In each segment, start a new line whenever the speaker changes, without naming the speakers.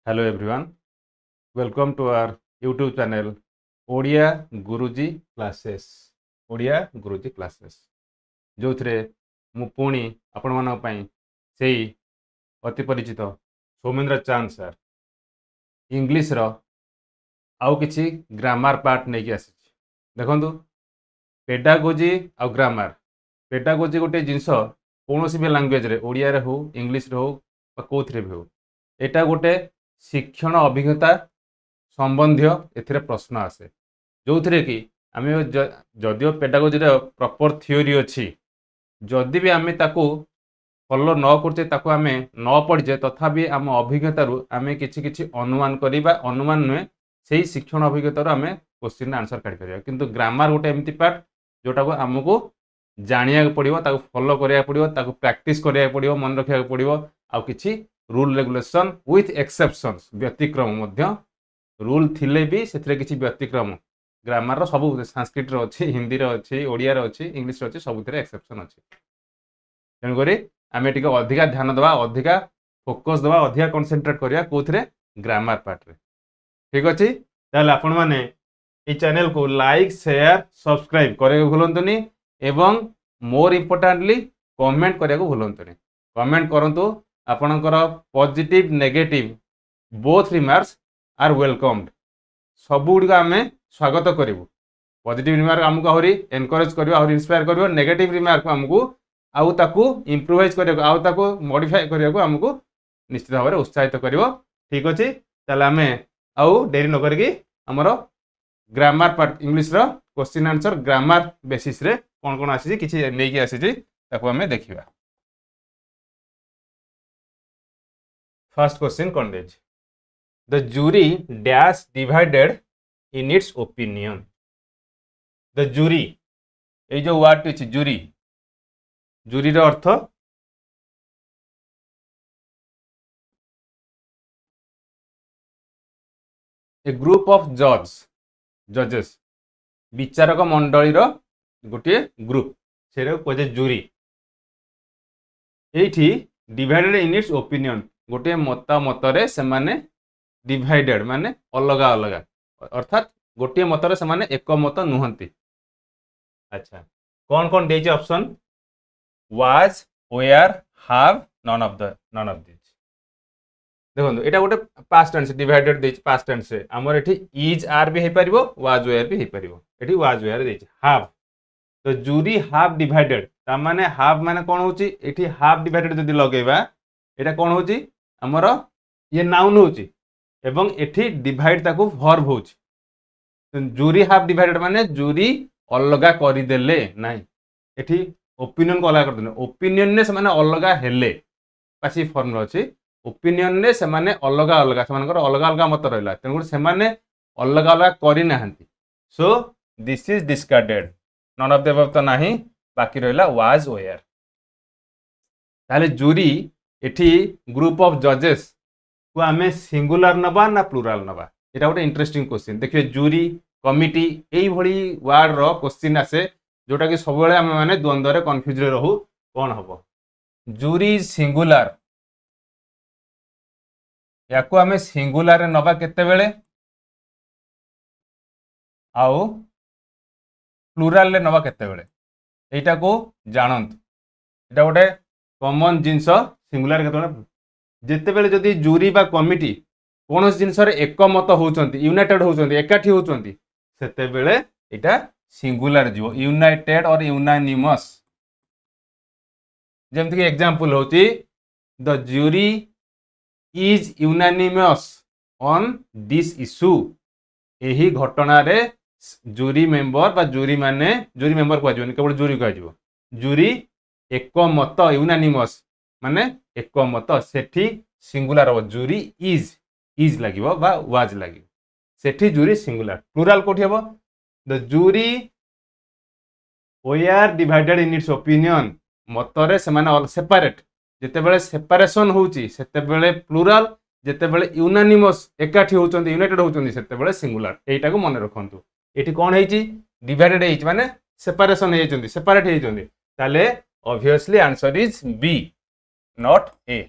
Hello everyone, welcome to our YouTube channel Odia Guruji classes Odia Guruji classes जो थे मु पुणी आपण मानक पई सेही अति परिचित सौमेन्द्र चांद सर इंग्लिश रो आउ किछि ग्रामर पार्ट नहीं आसी देखंतु पेडागोजी आ ग्रामर पेडागोजी गोटे जिनस कौन भी लैंग्वेज रे ओडिया रे हो इंग्लिश रे हो कोथरे भी हो एटा गोटे शिक्षण अभिज्ञता संबंधी एथिरे प्रश्न आसे जो थे कि आम जदिव पेडागोजी प्रॉपर थियोरी अच्छी जदि भी आम ताको फॉलो न करते ताको आम न पढ़े तथापि आम अभिज्ञतार आम कि अनुमान करवा अनुमान नुहे से शिक्षण अभिज्ञतार आम क्वेश्चन आंसर काढ़ी पार किंतु ग्रामर गोटे एमती पार्ट जोटा को आमको जानिया पड़ो ताको फॉलो करा पड़ो ताको प्रैक्टिस करा पड़ो मन रखा पड़ो आउ किछि रूल रेगुलेशन विथ एक्सेप्शंस व्यतिक्रम रूल थिले भी से किसी व्यतिक्रम ग्रामर सब संस्कृत अच्छी हिंदी अच्छी ओडिया अच्छी इंग्लिश अच्छी सब एक्सेप्शन अच्छी तेणुक आम टे अधिका ध्यान दवा अधिका फोकस दवा अधिका कंसंट्रेट करिया कोथरे ग्रामर पार्ट रे ठीक अच्छे ताल आपण मैंने ये चैनल को लाइक शेयर सब्सक्राइब करने भूलतुनि एवं मोर इम्पोर्टाटली कमेंट करने भूलतुनि कमेंट करंतु आपणकर positive negative both remarks are welcomed सबुग आम स्वागत करूँ पॉजिटिव रिमार्क आमको आहरी एनकरेज कर इन्स्पायर कर नेगेटिव रिमार्क आमको आउ ताकू इम्प्रूवाइज करने आउ मॉडिफाई करने आमको निश्चित भाव में उत्साहित कर ठीक अच्छे ताल आम आउ डेरी न करके आमर ग्रामर पार्ट इंग्लिश रो क्वेश्चन आंसर ग्रामर बेसिस रे कौन कौन आसी किसी नहीं आसी आम देखा फर्स्ट क्वेश्चन कौन दे The jury dash divided in its opinion. The jury ये जो वर्ड अच्छी jury jury row earth a group of judges विचारक मंडली रो गोटे ग्रुप से कहे jury एठी divided in its opinion गोटे मतामत से माने डिवाइडेड माने अलग अलग अर्थात गोटे मतरे से माने एक मत नुहंती अच्छा कौन कौन देछि option was were have none of this देखो एटा गोटे पास्ट टेंस डिवाइडेड देछि पास्ट टेंस से हमर एठी इज आर भी हे परिबो वाज वेयर भी हे परिबो एठी वाज वेयर देछि हैव तो जूरी हैव डिवाइडेड ता माने हैव माने कोन होछि एठी हैव डिवाइडेड जदि लगेबा एटा कोन होछि हमर ये नाउन होछि एवं एठी डिवाइड ताको वर्ब होछि जूरी हाफ डिवाइडेड माने जूरी अलगा करि देले नाही एठी ओपिनियन को अलगा कर देले ओपिनियन ने से माने अलगा हेले पासिव फॉर्म रो अछि ओपिनियन ने से माने अलगा अलगा से मानकर अलगा अलगा मत रहला तेन से माने अलगा अलगा करि नाहंती so this is discarded none of the above तो नाही बाकी रहला वाज वेयर ताले जूरी एठी ग्रुप ऑफ जजेस को आमे सिंगुलर नबा ना प्लुराल नबा एटा गोटे इंटरेस्टिंग क्वेश्चन देखिए जूरी कमिटी एई भली वर्ड रो क्वेश्चन आसे जोटा कि सब बेले आमे माने द्वंद्व रे कंफ्यूज रे रहू कोन हबो जूरी सिंगुलर याको आमे सिंगुलर रे नबा केते बेले आउ प्लुराल रे नबा केते बेले एटा को जानंत एटा गोटे कॉमन जिंस सिंगुलर केते बेले जिते बेले जदि जूरी बा कमिटी कौन जिनस एक मत होती यूनाइटेड होती एकाठी होती सेते बेले एटा सिंगुलर जीव यूनाइटेड और यूनानिमस जेमति एग्जांपल होती the jury is unanimous on this issue यही घटना रे जूरी मेंबर बा जूरी माने जूरी मेंबर को आजो केवल जूरी को आजो जूरी एक मत यूनानिमस माने एक मत सेठी सिंगुलर हो जूरी इज लागिवो बा वाज लागिवो सेठी जूरी सिंगुलर प्लुराल कोठी हबो the jury were divided in its opinion मतरे से माने सेपरेट जेते बेले सेपरेशन होउची सेते बेले प्लुराल जेते बेले यूनानिमस एकाठी होउचंदी यूनाइटेड होउचंदी सेते बेले सिंगुलर एटा को मन रखंतु एठी कोन हेची डिवाइडेड हेची माने सेपरेशन हेचंदी सेपरेट हेचंदी ताले obviously answer is B not A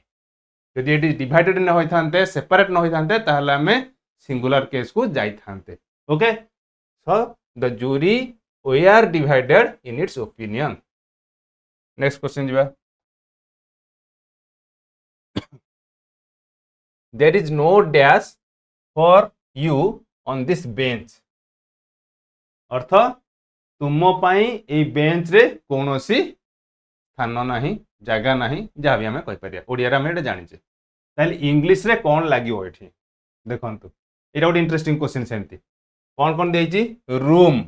जदि ये डिवाइडेड न होइथांते सेपरेट न होइथांते ताहले हमें सिंगुलर केस को जाइथांते okay so the jury were divided in its opinion next question जीवा there is no dash for you on this bench अर्थ तुम पाई ए बेंच रे कौनसी स्थान नहीं जगह नहीं जहाँ भी आम कहीपर ओडिया आम ये जाचे ताल इंग्लीश रे कौन लगे ये देखु ये गोटे इंटरेस्टिंग क्वेश्चन सेमती कौन कौन देती room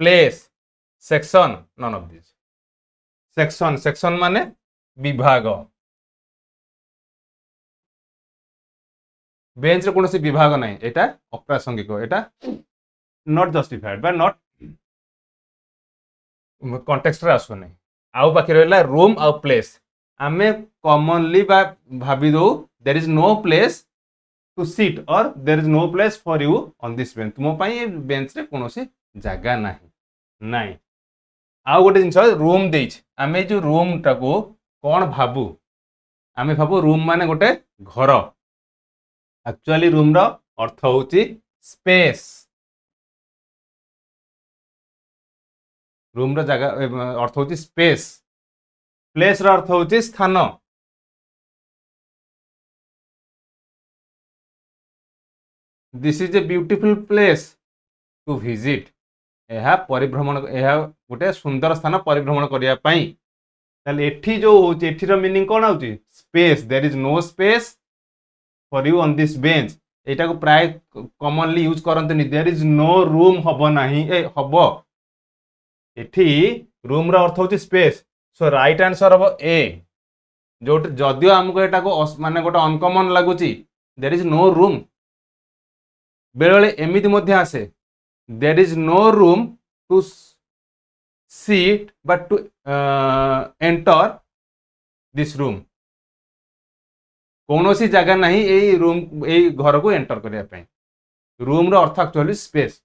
place section none of this section section माने विभाग बेंच रे कौन विभाग ना यहाँ अप्रासंगिक यहाँ नॉट जस्टिफाइड बा नॉट कॉन्टेक्स्ट रे आसु नहीं आउ बाकी रहा रूम आउ प्लेस आमे कॉमनली भाभी दो there is no place to seat और there is no place for you on this bench तुम पाई बेंच रे कौन जगह नहीं आउ गोटे जिन रूम देछ आमे जो रूम टाको कौन भाबू आमे भाबू रूम माने गोटे घर एक्चुअली रूम रो अर्थ होची स्पेस रूम रो जगह अर्थ होची स्पेस प्लेस रो अर्थ होची स्थान this is a beautiful place to visit यह परिभ्रमण यह गोटे सुंदर स्थान परिभ्रमण करने ताले एठी जो होची एठी रो मीनिंग कोन होची space there is no space for you on this bench एटा को प्राय कॉमनली यूज करते देयर इज नो रूम हम ना हम एठी रूम रो अर्थ होची स्पेस सो राइट आंसर हम ए जो जदियो आमको एटा को माने गोटे अनकॉमन लगुची देयर इज नो रूम बेले बेले एमिति मध्ये आसे there is no room to seat but to enter this room कौन सी जगह नहीं ये रूम ये घर को एंटर करने रूम रो अर्थ actually space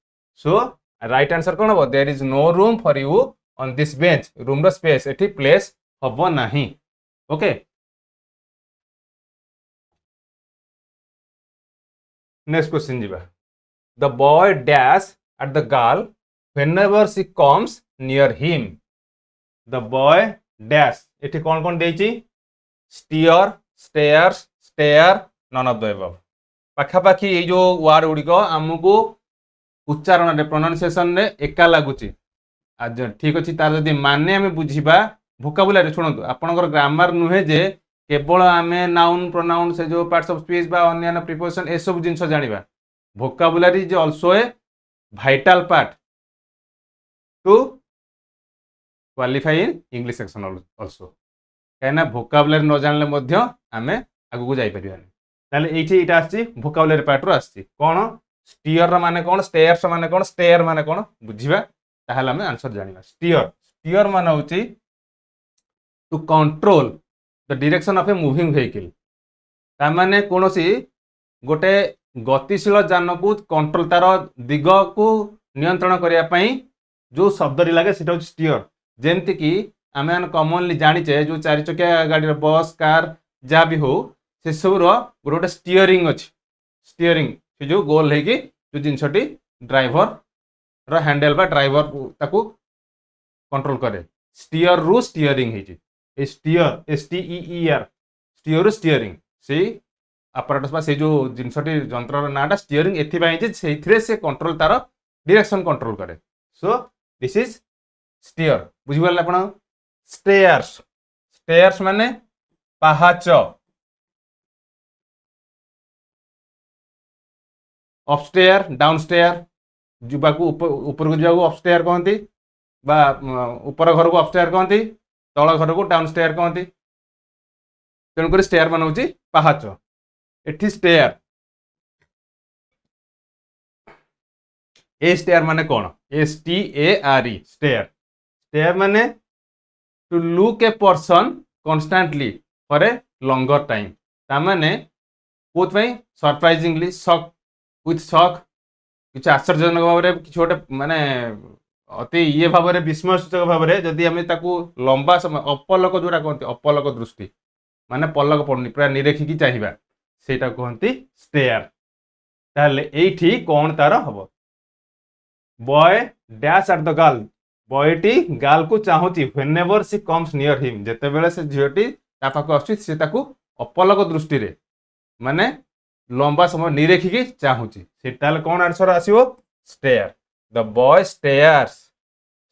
so right answer कौन हम there is no room for you on this bench room रो स्पेस एठी प्लेस हम नहीं ओके नेक्स्ट क्वेश्चन जीवा the boy dash at the girl whenever she comes near him the boy dash एठी कौन कौन देची steer stares stare none of the above पाखापाखी ये जो वर्ड गुड़िक आमको उच्चारण प्रोनाउंसिएशन रे एका लगुची आज ठीक अच्छे तार जदि माने आम बुझा भोकाबुलारी शुणु आपंकर ग्रामर नुहे जे केवल आम नाउन प्रोनाउन से जो पार्ट्स ऑफ स्पीच बा अन्य प्रिपोजिशन ए सब जिनस जानिबा vocabulary is also a vital part to qualify in English section also कहीं भोकाबुलारी न जानले आम आगू जापर ये आसी भोकाबुलारी पार्ट आसी कौन स्टीयर माने कौन स्टेयर्स माने कौन स्टेयर माने कौन बुझा ताहले आम आंसर जानिबा स्टीयर स्टीयर माने होची to control the direction of a moving vehicle तामाने कोनोसी गोटे गतिशील यान को कंट्रोल तार दिग को नियंत्रण करने पाई जो शब्द लगे सेटा स्टीयर जेमती कि आम कॉमनली जानीचे जो चार चकिया गाड़ी बस कार जहाँ भी हो से सब गोटे स्टीयरिंग अच्छी स्टीयरिंग से जो गोल है जो जिनसटी ड्राइवर हैंडल बा ड्राइवर ताकू कंट्रोल करे स्टीयर रु स्टीयरिंग है स्टीयर STEER स्टीयर रु स्टीयरिंग से अपराटस बा से जो जिनसटी जंत्र नाटा स्टीयरिंग एथि से कंट्रोल तार डायरेक्शन कंट्रोल करे सो दिस इज स्टीयर बुझिपारे आपण स्टेयर्स स्टेयर्स माने पाहाच अपस्टेयर डाउनस्टेयर जुबाकू ऊपर को जाऊ अपस्टेयर कहती बा ऊपर घर को अपस्टेयर कहती तल घर को डाउनस्टेयर कहती तेणुक स्टेयर मान हूँ पाहाच एठी स्टेयर ए स्टेयर माने कौन STARE स्टेयर स्टेयर माने to look a person constantly for a longer time ताने कौन सरप्राइजिंगली शॉक विथ शॉक किसी आश्चर्यजनक भाव में कि गोटे माने अति ये भाव में विस्मयसूचक भाव में जदि आम लंबा समय अपलक जोड़ा कहते अपलक दृष्टि माने पलक पड़ुनी पूरा निरेखिकी चाहिबा सेटा कहंती स्टेयर। ताले एठी कोन तार हबो boy dash at the girl बॉयटी गर्ल को चाहूची whenever she comes near him जेते बेले से झियोटी ता पाखु आछी से ताकू अपलक दृष्टि रे माने लंबा समय निरेखिकी चाहूची से ताले कोन आंसर आसीबो stare. The boy stares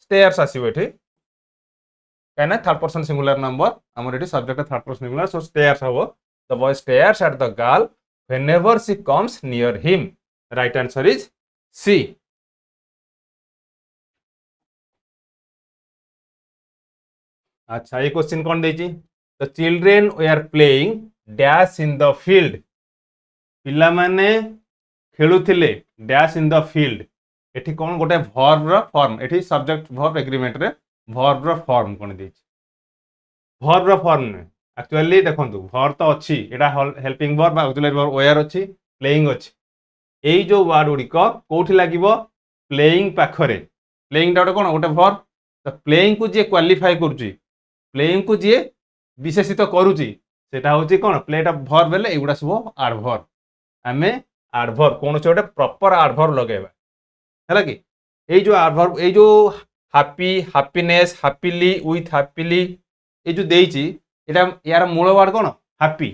stares आसीबो एठी कहना थर्ड पर्सन सिंगुलर नंबर हमर एठी subject third person singular so stares हबो। The boy stares at the girl whenever she comes near him right answer is C. अच्छा ये question कौन देची the children were playing dash in the field पिला माने खेलुथिले डैश इन द फील्ड एठी कौन गोटे वर्ब रो फॉर्म एठी सब्जेक्ट वर्ब एग्रीमेंट रे वर्ब रो फॉर्म कौन देची वर्ब रो फॉर्म ने एक्चुअली देखंतु वर्ब तो अछि एटा helping verb auxiliary verb where अछि प्लेइंग अछि एई जो वर्ड गुडी को कोठी लागिवो प्लेइंग पाखरे प्लेइंग टा कोन गोटे वर्ब तो प्लेइंग को जे क्वालिफाई करूची प्लेइंग को जी विशेषित करुची सेटा होची कोन प्लेटा वर्ब बेले एगुडा सब एडवर्ब आमे एडवर्ब कोन से गोटे प्रॉपर एडवर्ब लगेबा हैला कि ए जो एडवर्ब ए जो happy happiness happily with happily ए जो देइची एटा यार मूल वर्ड कोन हैप्पी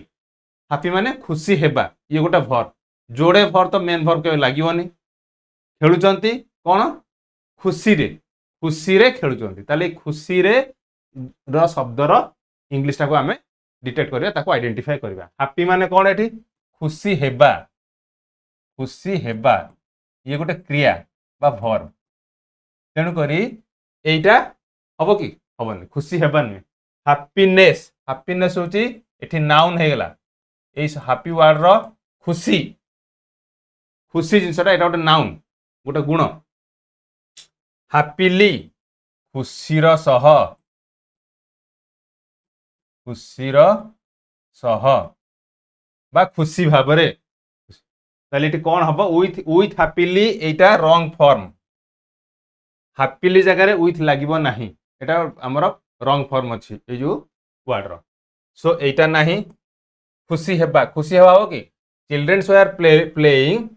हैप्पी माने खुशी हेबा ये गोटे वर्ब जोड़े वर्ब तो मेन वर्ब के लागिवनी खेलुचंती कोन खुशी रे खेलुचंती ताले खुशी रे र शब्दर इंग्लिश टाको आमे डिटेक्ट करिया ताको आइडेंटिफाई करिया हैप्पी माने कोन एठी खुशी हेबा ये गोटे क्रिया बा वर्ब तेनु करी एटा हबो कि हबनी खुशी हेबा नै हैप्पीनेस होची एठी नाउन हे गेला ए हैप्पी वर्ड रो खुशी जिंसटा एटा गोटे नाउन गोटे गुण हैप्पीली खुशीर सह बा खुशी भाबरे ताले इटी कोन हबो with happily Etah wrong form happily जगह रे विथ लागिवो नाही एटा हमर रॉन्ग फॉर्म अछि ए जो वर्ड रो सो एटा नाही खुशी हेबा हो कि चिल्ड्रन्स वेयर प्लेइंग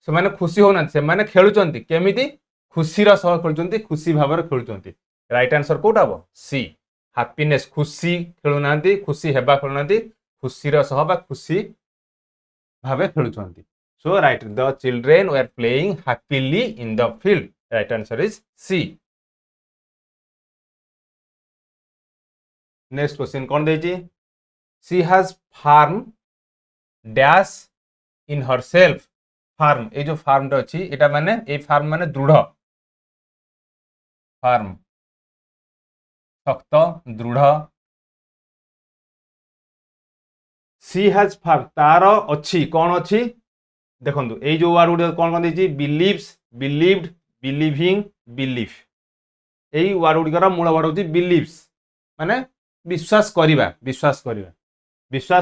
से माने खुशी होना से माने खेलुचंती केमिति खुशी रो सह खेलुचंती खुशी भाबरे खेलुचंती राइट आंसर कोटा हबो सी हैप्पीनेस खुशी खेलुनांती खुशी हेबा खेलुनांती खुशी रो सह बा खुशी भाबे खेलुचंती so right the children were playing happily in the field right answer is C. Next question कौन देची she has form dash in herself form ए जो फार्म टा अछि एटा माने ए फार्म माने दृढ़ फार्म शक्त दृढ़ सी हैज फार्म तार अछि कौन अछि देखंतु ए जो वर्ड गुड कौन कौन देची बिलीव्स बिलीव्ड बिलीविंग बिलीफ ए वर्ड गुड मूल वर्ड होची बिलीव्स माने विश्वास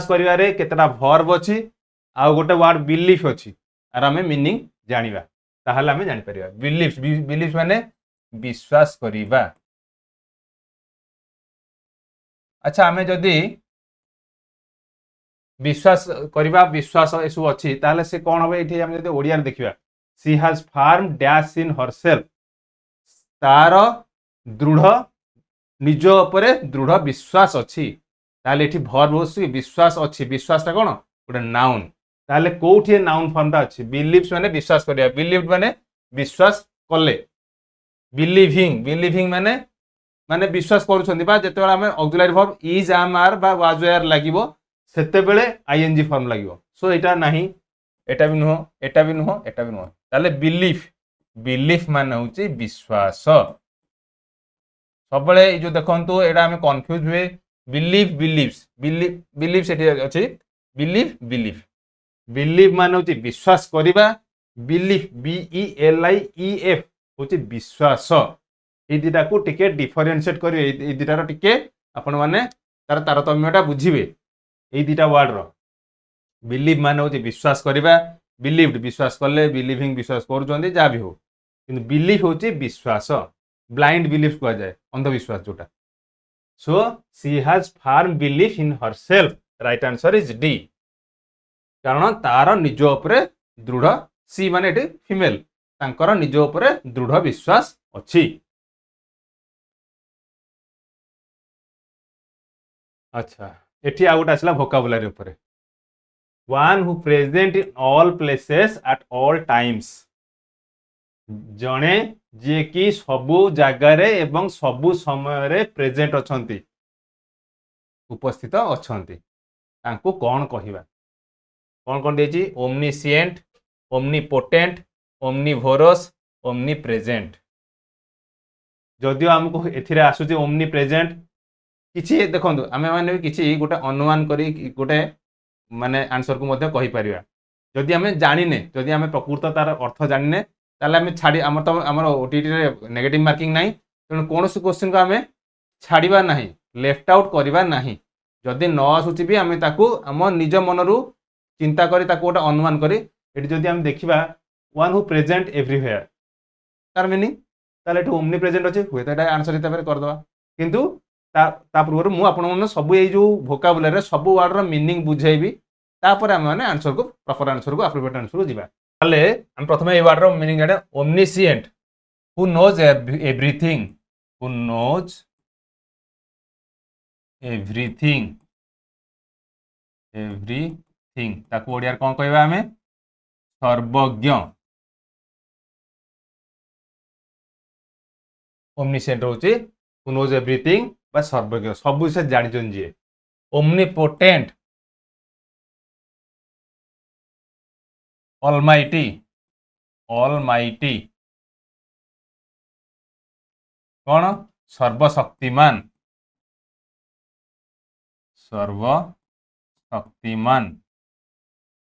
करिवा रे केतरा वर्ब अछि आ गोटे वर्ड बिलीफ अछि आर हमें मीनिंग जानिबा ताहले हमें जानि परिबा बिलीव्स माने विश्वास करिबा। अच्छा हमें जदि विश्वास करिबा विश्वास एसु अछि ताहले से कोन होबे एठी हम जदि ओडिया देखिबा she has form dash in herself तार दृढ़ निज उपरे दृढ़ विश्वास अछि ताहले एठी वर्ब होसी विश्वास अछि विश्वासटा कोन गोटे नाउन ताहले कोठी नाउन फॉर्मटा अछि बिलीव्स माने विश्वास करिया बिलीव्ड माने विश्वास कले बिलीविंग माने विश्वास करूछंती बा जेते बेला हमें auxiliary verb is am are बा वाज वेयर लागिवो सेते बेले आईएनजी फॉर्म लागिवो सो एटा नाही एटा भी नुहो ताले बिलीफ माने होची विश्वास सब बेले जो देखंतु एटा हमें कंफ्यूज हुए बिलीव्स एटी अछि बिलीव माने होची विश्वास करिबा बिलीफ BELIEF होची विश्वास ए दिटा को टिके डिफरेंशिएट करिवे ए दिटार टिके आपण माने तार तारतम्यटा बुझिबे ए दिटा वर्ड रो बिलीव माने होची विश्वास करिबा बिलीव्ड विश्वास करले बिलीविंग विश्वास करूचंदी जा भी हो किंतु बिलीफ होची विश्वास ब्लाइंड बिलीफ को जाय अंधविश्वास जोटा so she has form belief in herself right answer is D कारण तार निज उपरे दृढ़ सी माने एटी फीमेल तांकर निज उपरे दृढ़ विश्वास अछि। अच्छा एठी आ गोटे आसला वोकाबुलारी उपरे one who present in all places at all times जणे जे कि सबु जगार एवं सबु समय प्रेजेंट अछंती उपस्थित अछंती तांको कौन कहिबा कौन कौन देछि ओमनीसिएंट ओमनीपोटेंट ओमनीभोरस ओमनी प्रेजेंट जदियो हमको एथिरे आसुची ओमनी प्रेजेंट किछि देखंतु आमे माने किछि गोटे अनुमान करी गोटे माने आंसर को मध्य कहि परिबा जदि आमे जानिने जदि आमे प्रकृत तार अर्थ जानिने ताले आमे छाडी हमर तो हमर ओटीटी रे नेगेटिव मार्किंग नाही तेणु कोनोसी क्वेश्चन को आमे छाड़ीबा नाही लेफ्ट आउट करबा नाही जदि न आसुची भी आमे ताकू हम निज मनरु चिंता करी ताकू गोटे अनुमान करी एटी जदि आमे देखिबा वन हु प्रेजेंट एवरीवेयर तार मीनिंग ताले एटी ओमनी प्रेजेंट अछि होय त एटा आंसर हिता पर कर दवा किंतु ता पूर्व मु आपण मन सब ए जो वोकाबुलरी रे सब वर्ड रो मीनिंग बुझेबी तापर हम माने आंसर को प्रॉपर आंसर को एप्रोप्रिएट आंसर को जिबा ताले हम प्रथमे ए वर्ड रो मीनिंग एटा omniscient who knows everything who knows everything everything ताको ओडिया कोन कहबा हमें सर्वज्ञ ओमनीसिएंट होची हु नोज एवरीथिंग बा सर्वज्ञ सब विषय जानि जन जे ओमनीपोटेंट ऑलमाइटी ऑलमाइटी कौन सर्वशक्तिमान सर्वशक्तिमान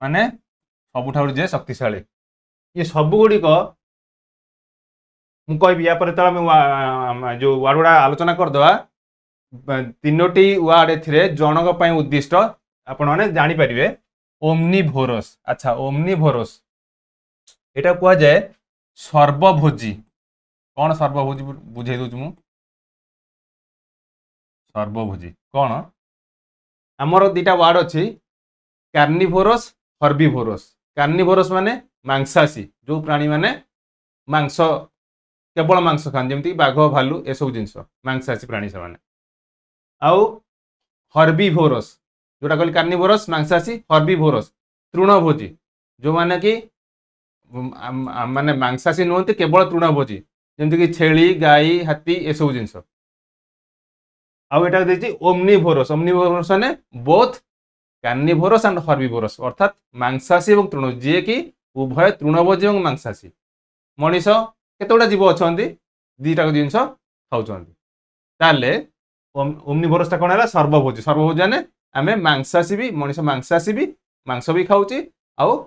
माने सबुठाउर जे शक्तिशाली ये सब गुड़िक मु कहबी या पर जो वार्ड गुड़ा आलोचना करदवा तीनोटी वार्ड एथिरे जनक पई उद्दिष्ट आपण माने जानि परिबे ओमनीभोरस अच्छा ओमनीभोरस एटा कुआ जाए सर्वभोजी कौन सर्वभोजी बुझे दउछु मु सर्वभोजी कौन आमर दीटा वार्ड अच्छी कार्निभोरस हर्बिभोरस कार्निभोरस माने मांसासी जो प्राणी माने मांस केवल मांस खान जमती बाघ भालू ए सब जिंस मांसासी प्राणी से माने आउ हर्बिभोरस जोटा कहली कार्निभोरस मांसासी हर्बिभोरस तृणभोजी जो माने कि माने मांसासी नुहति केवल तृणभोजी जमती कि छेली गाई हाथी ए सब जिंस आउ एटा देछि ओमनीभोरस ओमनीभोरस माने बोथ कार्निभोरस एंड हर्बिभोरस अर्थात मांसासी और तृण जी कि उभय तृणभोजी और मांसासी मनीष केतोटा जीव अछंती दीटा जिंस खाउछंती ताले ओमनीभोरस ता कोन हला सर्वभोजी सर्वभोजी माने आमे मांसासी भी मनीष मांसासी भी मांस भी खाउची आउ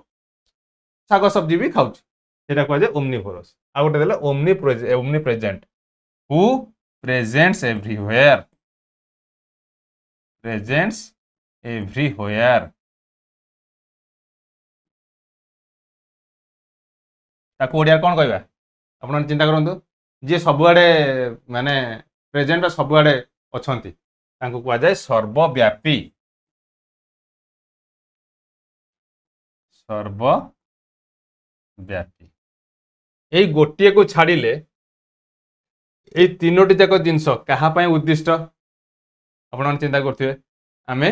साग सब्जी भी खाउची सेटा कहै जे ओमनीभोरस आ गोटे देला omni present who presents everywhere presents everywhere ताको ओडिया कोन कहबा आपण चिंता करंतु जे सबुआडे माने प्रेजेंट सबुआडे अछंती तांको कहआ जाय सर्वव्यापी सर्वव्यापी एई गोटिए को छाड़िले एई तीनोटी जाक जिंस कहा पई उद्दिष्ट आपण चिंता करथिबे आमे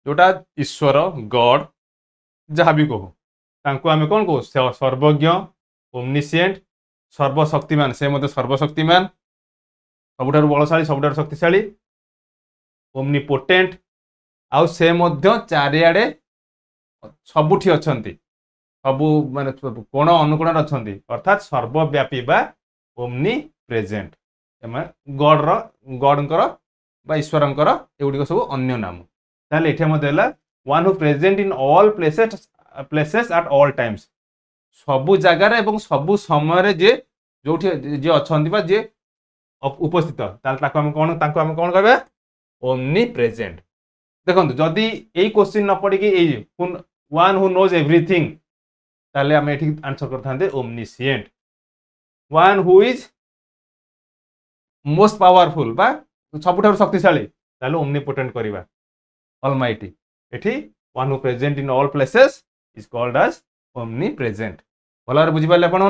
जोटा ईश्वर गॉड जहाँ भी कहू तांको आमे कोन कहू सर्वज्ञ ओमनीसिएंट सर्वशक्तिमान से मते सर्वशक्तिमान सबुठार बलशाली सबुठार शक्तिशाली ओमनीपोटेंट आउ से मध्य चारिआडे सबुठी अछंती सबु माने कोण अनुकोण अछंती अर्थात सर्वव्यापी बा ओमनी प्रेजेंट एमा गॉडंकर बा ईश्वरंकर एगुडी सब अन्य नाम ताले एठे मते हला one who present in all places at all times सबु जगार एवं सबु समय जे जोठी जे अछंती बा जे उपस्थित ताले ताको हम कोन कहबे ओमनी प्रेजेंट देखंतु जदी एई क्वेश्चन न पड़ी कि एई वन हु नोज एवरीथिंग ताले हम एठी आंसर करथांते omniscient one who is most powerful बा सबुठार शक्तिशाली ताले ओमनीपोटेंट करबा ऑलमाइटी एठी one who present in all places is called as omnipresent भल बुझी पारे आपण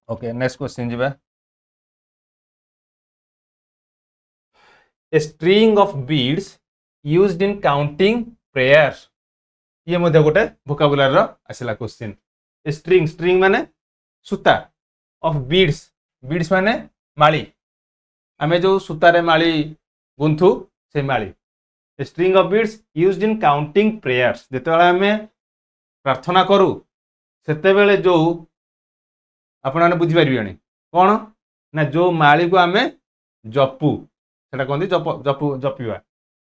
ओके नेक्स्ट क्वेश्चन जीवा a string of beads used in counting prayers ये मध्य गोटे वोकाबुलारी रो आसिला क्वेश्चन स्ट्रिंग स्ट्रिंग माने सूता ऑफ बीड्स बीड्स माने माली आमे जो सूतारे माली गुंथु से माली string of beads used in counting prayers जेते बेला आमे प्रार्थना करू सेते बेले जो आपण माने बुझी परिबेनी कोन ना जो माली को आमे जपू सेटा कोन जप जपू जपिवा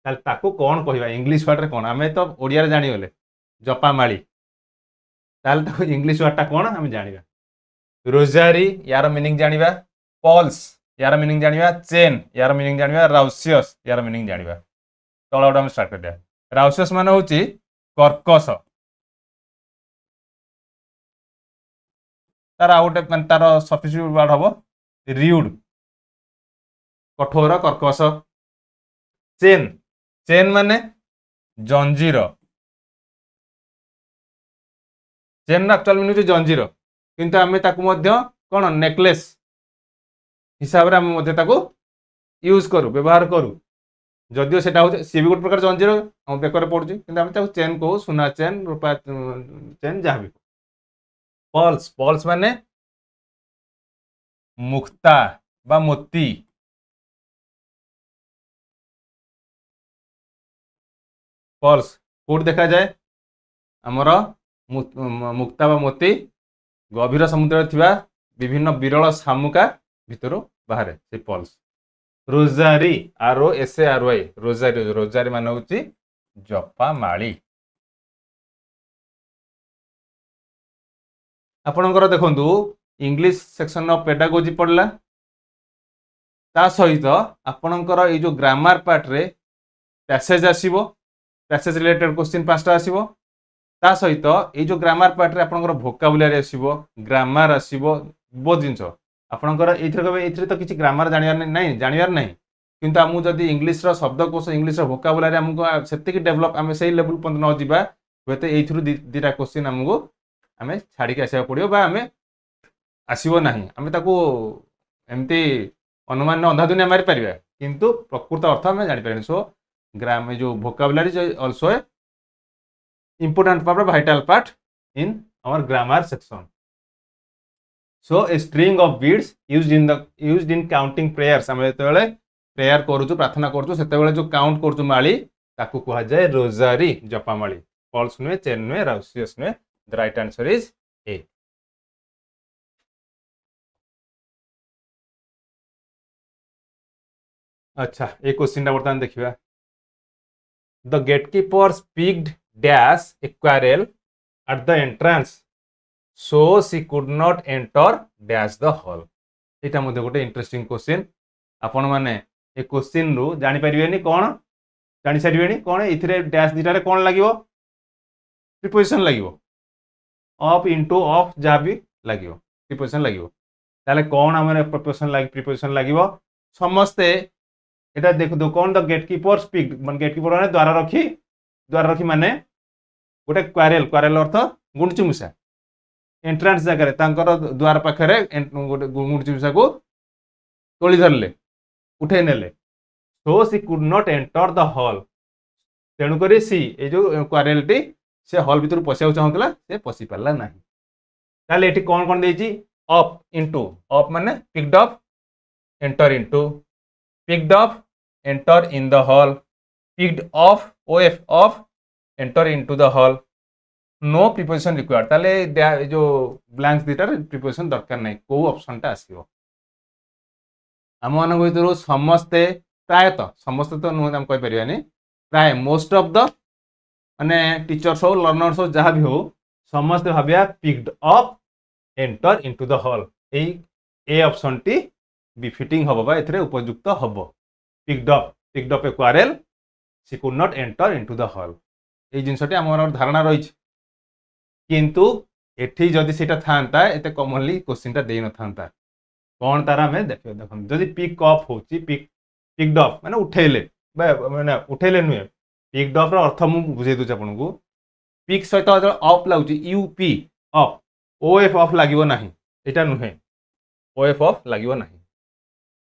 ताल ताको कोन कहिबा इंग्लिश वर्ड रे कोन आमे तो ओडिया रे जानि गले जपा माली ताल ताको इंग्लिश वर्ड ता कोन आमे जानिबा रोजारी यार मीनिंग जानिबा पल्स यार मीनिंग जानिबा चेन यार मीनिंग जानिबा राउसियस यार मीनिंग जानिबा तळाउड हम स्टार्ट कर दिया राउसियस माने होची कर्कश तार आउट मान तार सब्स्टिट्यूट वर्ड हबो रिउड कठोर कर्कश चेन चेन माने जंजीर चेन एक्चुअल मीनिंग होची जंजीर किंतु आमे ताकू मध्य कोन नेकलेस हिसाब रे आमे मध्य ताकू यूज करू व्यवहार करू जदियो सेटा हो सी भी गोटे प्रकार जंजीर हम बेकर पड़ुची किंतु आमे ताकू चेन को सुना चेन रूपा चेन जहाँ भी पल्स पल्स माने मुक्ता बा मोती पल्स कोड देखा जाए आमर मुक्ता बा मोती गभीर समुद्र थिबा विभिन्न विरल शामुका भितर बाहर से पल्स रोजारी ROSARY रोजारी रोजारी मान होची जपा माली आपणकर देखंतु इंग्लिश सेक्शन ऑफ पेडागोजी पढ़ला ता सहित आपणकर ए जो ग्रामर पार्ट रे पैसेज आसीबो पैसेज रिलेटेड क्वेश्चन पांचटा आसीबो ता सहित ये जो ग्रामर पार्ट रे आपनकर वोकाबुलारी आसीबो ग्रामर आसीबो बहुत जिंस आपनकर एथरे तो किछि ग्रामर जानियार नहीं किंतु आमु जदी इंग्लिश रो शब्दकोश इंग्लिश रो वोकाबुलारी हमको सेति की डेवलप आमे सेही लेवल पर न जिबा होते एथरु दिटा क्वेश्चन हमको आमे छाडी के आसीबा पड़ियो बा आमे आसीबो नाही आमे ताको एमती अनुमान अंधा दुनिया मारि परिबा किंतु प्रकृत अर्थ आमे जानि परिनी सो ग्राम जो वोकाबुलारी also important part, vital part in our grammar section. So a string of beads used in counting prayers. हम जेतेबेले प्रेयर करूछु प्रार्थना करूछु सेतेबेले जो काउंट करूछु माली ताकू कहा जाए रोजारी जपा माली पल्स नुए चेन नुए राउसियस नुए the right answer is a अच्छा एक क्वेश्चन ता बर्तमान देखिबा the gatekeeper picked dash a quarrel at the entrance so she could not enter dash the hall एटा मध्ये गोटे इंटरेस्टिंग क्वेश्चन आपण माने ए क्वेश्चन रु जानि परिबेनी कोन जानि सारिबेनी कोन इथरे डैश दिटा रे कोन लागिवो प्रीपोजिशन लागिवो ऑफ इनटू ऑफ जा भी लागिवो प्रीपोजिशन लागिवो ताले कोन हमरे प्रीपोजिशन लागिवो समस्ते एटा देखु दो कोन द गेटकीपर स्पीक मन गेटकीपर माने द्वार रखी माने गोटे क्वारेल क्वारेल अर्थ गुंडची मुसा एंट्रांस जगह तांकर द्वार पाखरे गोटे गुंडची मुसा को तोली धरले उठे नेले so she could not enter the hall तेणु करी सी ए जो क्वारेल टी से हॉल भीतर पसिया चाहतला से पसि पाला नाही ताले एठी कोन कोन देछि अप इनटू अप माने picked up enter into picked up enter in the hall picked off enter into the hall no preposition required ताले जो ब्लैंक्स दीटा प्रिपोजिशन दरकार नहीं को ऑप्शन टा आसीबो हम मन भीतर समस्ते प्रायत समस्ते तो नुह हम कहि परियानी प्राय मोस्ट ऑफ द माने टीचर्स हो लर्नर्स हो जहां भी हो समस्ते भाबिया picked up enter into the hall a option टी बिफिटिंग हबो बा एथरे उपयुक्त हबो picked up a quarrel she could not enter into the hall এই জিনিসটি আমার ধারণা রয়েছে কিন্তু এটি যদি সেটা থানতা এতে কমনলি কোশ্চেনটা দেই ন থানতা কোন তারা আমি দেখো দেখুন যদি পিক অফ होची पिक्ड अप माने उठेले माने उठेले नुए पिक्ड अप अर्थ मु बुझे दूँ आपको पिक सहित अफ लगुच यूपी अफ ओएफ अफ लगे ना यहाँ नुहे ओएफ अफ लगे ना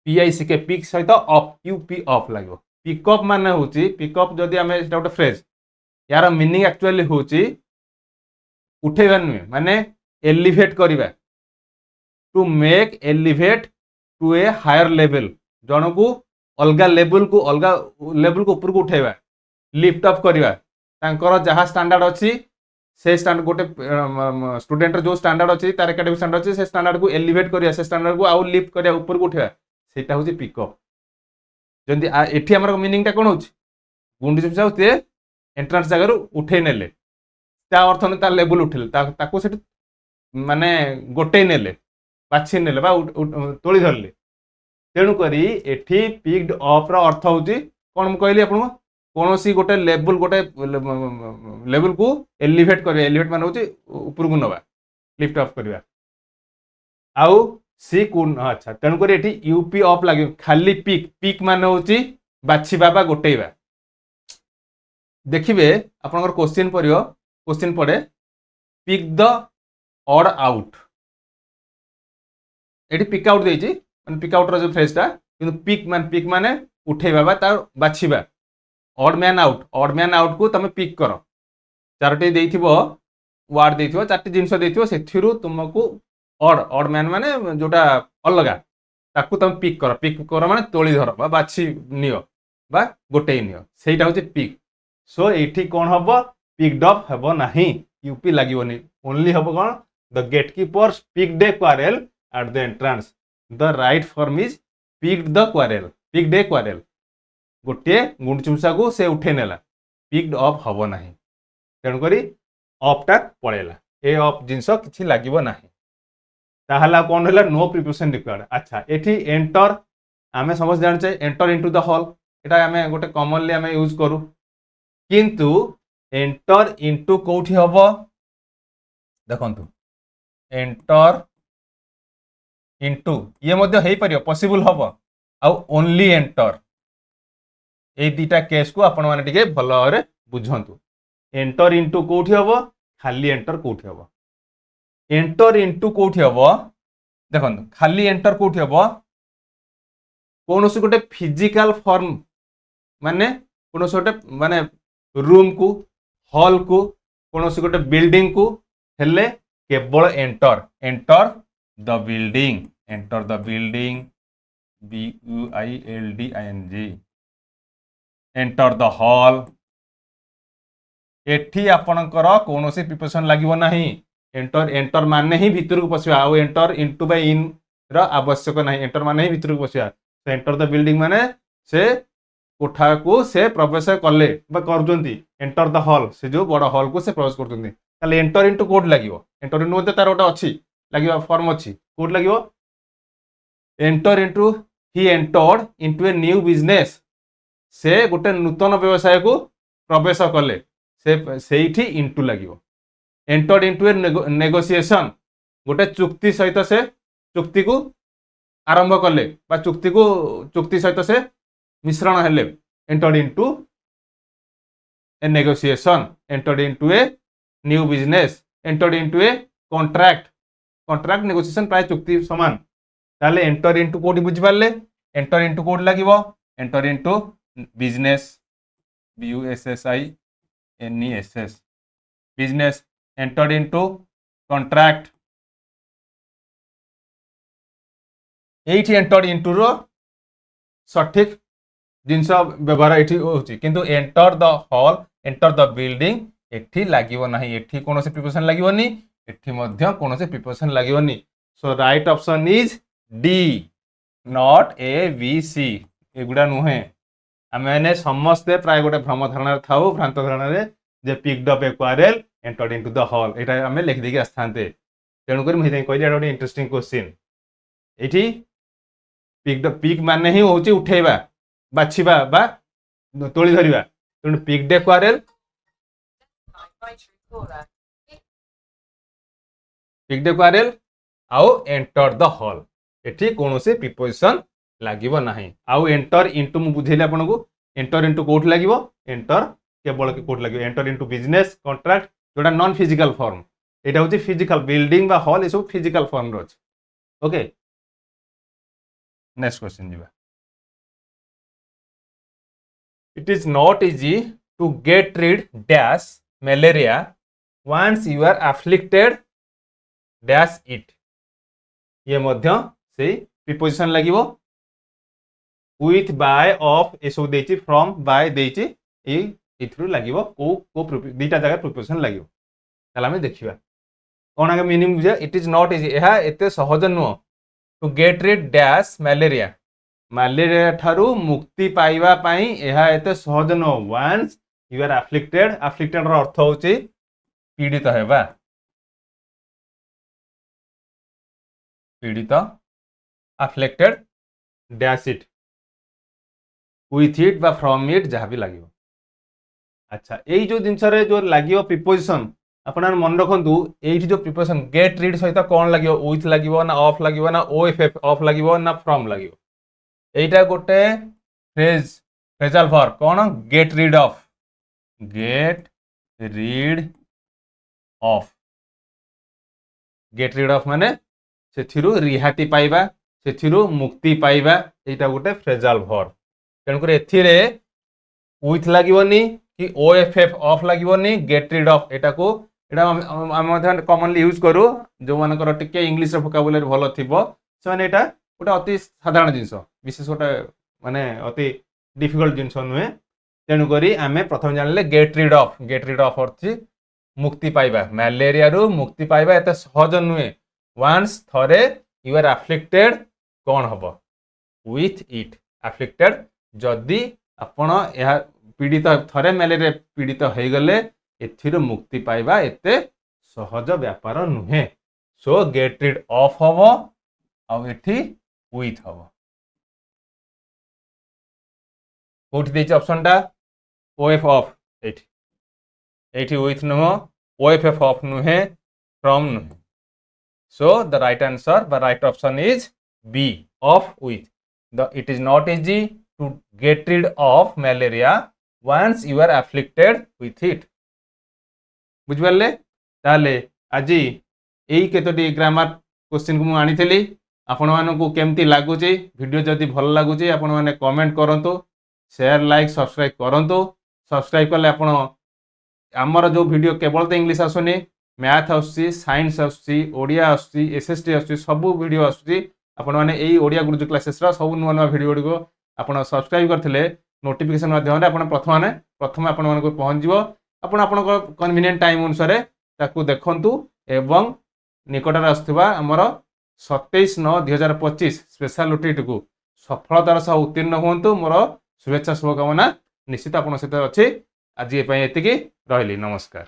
पीआईसीके पिक सहित अफ यूपी अफ लगे पिकअप माने हूँ पिकअप जदि आम गोटे फ्रेज यार मीनिंग एक्चुअली हूँ उठेगा नुहे माने एलिवेट करवा to make elevate to a higher level जन को अलग लेवल को ऊपर को उठेगा लिफ्ट अप करवा तांकर जहाँ स्टैंडर्ड अच्छी से स्टैंडर्ड गोटे स्टूडेंट जो स्टैंडर्ड अच्छी तार एकेडमिक स्टैंडर्ड अच्छी से स्टैंडर्ड को एलिवेट करवा से स्टैंडर्ड को आउ लिफ्ट करवा ऊपर को उठेगा सेटा हूँ पिकअप जमी एटी आम मीनिंगटा कौन हो गुंडी चुपचाप एंट्रांस जगार उठे ने अर्थ नहीं तार लेवल उठे माने गोटे ने बाछी ने तोली धरले तेणुक एठी पिक्ड अप अर्थ हूँ कौन मुझे कहली आपको कौन सी गोटे लेवल को एलिवेट कर एलिवेट मान हूँ ऊपर को नवा लिफ्ट अप करवा आउ सी कौन अच्छा तेणुक यूपी अप लगे खाली पिक पिक मान हूँ बाछिबा बा गोटेबा देखिए आपंकर क्वेश्चन पड़े पिक द ऑड आउट ये पिक आउट देती पिक आउट जो फ्रेजटा कि पिक माने उठेबा बा तार बाछिबा ऑड मैन आउट को तुम पिक कर चारोटी देथिबो वार्ड देथिबो चारटी जिंस देथिबो सेथिरु तुमको ऑड मैन माने जोटा अलगा ताकू तुम पिक कर माने तोली धर बा बाछी नियो बा गोटे नियो सेटा होचे पिक सो एठी कौन हम पिक्ड अप हम ना यूपी लगे ओनली हम कौन the gatekeepers picked a quarrel at the entrance the right form is picked the quarrel picked a quarrel गोटे गुंडचुमसा को से उठे नेला पिक्ड अप हम ना तेणुक अपटा पड़ेगा ए अप जिनस किसी लगे ना ताहला कौन है नो प्रिपरेशन रिक्वायर्ड अच्छा एठी एंटर आमे समझ जाने एंटर इनटू द हॉल एटा आमे गोटे कॉमनली आमे यूज करू किंतु एंटर इनटू कोठी हबो देखंतु एंटर इनटू ये मध्य हेई परियो पॉसिबल हबो आ ओनली एंटर ए दीटा केस को आपण माने टिके भल भाबरे बुझंतु एंटर इनटू कोठी हबो खाली एंटर कोठी हबो एंटर इनटू कोठी हबो देखंतु खाली एंटर कोठी हबो कोनोसी गोटे फिजिकल फॉर्म माने कोनोसी गोटे माने रूम को हॉल को कोनोसी गोटे बिल्डिंग को हेले केवल enter the building BUILDING enter the hall एठी आपणकर कोनोसी प्रिपरेशन लागिवो नाही एंटर माने ही भीतर को पसिबा आ एंटर इनटू बाय इन रा आवश्यक नाही एंटर माने ही भीतर को पसिबा एंटर द बिल्डिंग माने से कोठा को से प्रवेश कले करजंती एंटर द हॉल से जो बड़ हॉल को से प्रवेश करजंती ताले एंटर इनटू कोड लागिवो एंटर इनटू मते तार गोटा अछि लागिवो फॉर्म अछि कोड लागिवो enter into he entered into a new business से गोटे नूतन व्यवसाय को प्रवेश कले से सेठी इनटू लागिवो एंटर्ड इनटू ए नेगोशिएशन गोटे चुक्ति सहित से चुक्ति को आरंभ कले बा चुक्ति सहित से मिश्रण हेले entered into a negotiation entered into a new business entered into a contract negotiation प्राय चुक्ति समान ताले एंटर इनटू कोडी बुझि पारले एंटर इनटू कोड लागिवो enter into business BUSSINESS business entered into contract एठी एंटर्ड इनटू रो सठिक जिनस व्यवहार एठी होची किंतु enter the hall enter the building एठी लागिवो नाही एठी कोनोसे प्रिपरेशन लागिवोनी एठी मध्य कोनोसे प्रिपरेशन लागिवोनी so right option is D not ABC एगुडा नुहे आमे समस्ते प्राय गोटे भ्रम धारणा थाउ भ्रांत धारणा जे picked up a quarrel entered into the hall एटा आमे लिखि देकी आस्थांते तेणु कर मुझे कहली एटा गोटे इंटरेस्टिंग क्वेश्चन एठी पिक माने ही होची उठेबा बाछिबा बा तोली धरिबा तेणु पिक्ड ए क्वारेल आउ एंटर द हॉल एठी कोनोसे प्रिपोजिशन लागिवो नाही आउ एंटर इनटू मु बुझेले आपन को एंटर इनटू कोठ लागिवो एंटर केवल कोट लगे एंटर इनटू बिजनेस कॉन्ट्रैक्ट जोटा नॉन फिजिकल फॉर्म एटा होची फिजिकल बिल्डिंग बा हॉल ए सब फिजिकल फॉर्म रो ओके नेक्स्ट क्वेश्चन जीवा it is not easy to get rid dash malaria once you are afflicted dash it ये मध्य से प्रीपोजिशन लागिवो with by of ए सब देछि from by देछि ए इथरु लागिवो को दीटा जगह प्रीपोजिशन लागिवो ताला हम देखिबा कोन आगे मीनिंग बुझे इट इज नॉट इजी एहा एते सहज नुह to get rid dash malaria malaria ठारू मुक्ति पाइबा पई एहा एते सहज नुह once you are afflicted afflicted रो अर्थ होची पीड़ित हेबा पीड़ित afflicted dash it with it बा from it जहाँ भी लागिवो अच्छा एई जो जिनस रे जो लागिवो प्रीपोजिशन अपन मन रखंतु एई जो प्रीपोजिशन गेट रीड सहित कोन लागिवो with लागिवो ना ऑफ लागिवो ना off ऑफ लागिवो ना from लागिवो एईटा गोटे phrasal verb cone get rid of get rid of get rid of माने सेथिरु रिहाती पाइबा सेथिरु मुक्ति पाइबा एटा गोटे फ्रेजल वर्ब तेन कर एथिरे with लागिवनी कि off ऑफ लागिवनी get rid of एटा को एटा हम मध्य कॉमनली यूज करू जो मानकर टिके इंग्लिश रे वोकाबुलरी भलो थिबो से माने एटा गोटे अति साधारण जिंस विशेष गोटे माने अति डिफिकल्ट जिंस नुहे तेणुक आम प्रथम जानले गेट रीड ऑफ अर्थ मुक्ति पाइबा मैलेरिया रु मुक्ति पाइबा एत सहज नुहे वन्स थरे यू आर अफ्लिक्टेड कौन हम विथ इट अफ्लिक्टेड जदि आपण यह पीड़ित थरे मैलेरिया पीड़ित हो गले एथिर मुक्ति पाइबा एते सहज व्यापार नुहे सो गेट रीड ऑफ हम आ एठी विथ हम कोठी देछि ऑप्शन टा OF ऑफ एठी with नुह OFF ऑफ नुहे from नुहे so the right answer the right option is B of with it is not easy to get rid of malaria once you are afflicted with it बुझिपारे ताले आज यही केतोटी grammar question को मुझे आनी आपण मानू केमती लगुच वीडियो जदि भल लगुच आपण मैंने कमेंट करंतु शेयर लाइक सब्सक्राइब करंतु सब्सक्राइब कले आपण आमर जो वीडियो केवल तो इंग्लिश आसुनी मैथ आसुची साइंस आसुची ओडिया आसुची एसएसटी आसुची सब वीडियो आसुची आपण माने एई ओडिया गुरुजी क्लासेस रा सब नुवा नुवा वीडियो गुडी को आपण सब्सक्राइब करथिले नोटिफिकेशन माध्यम रे आपण प्रथम आपण मन को पहुंच जिवो आपण आपण कन्वीनियंट टाइम अनुसार ताकू देखंतु एवं निकट रे आस्थुबा हमर 27/9/2025 स्पेशल ओटीटी को सफलतार सह उत्तीर्ण होंतु मोर शुभेच्छा शुभकामना निश्चित आपण सहित अच्छे आज ये एतिकी रहिली नमस्कार।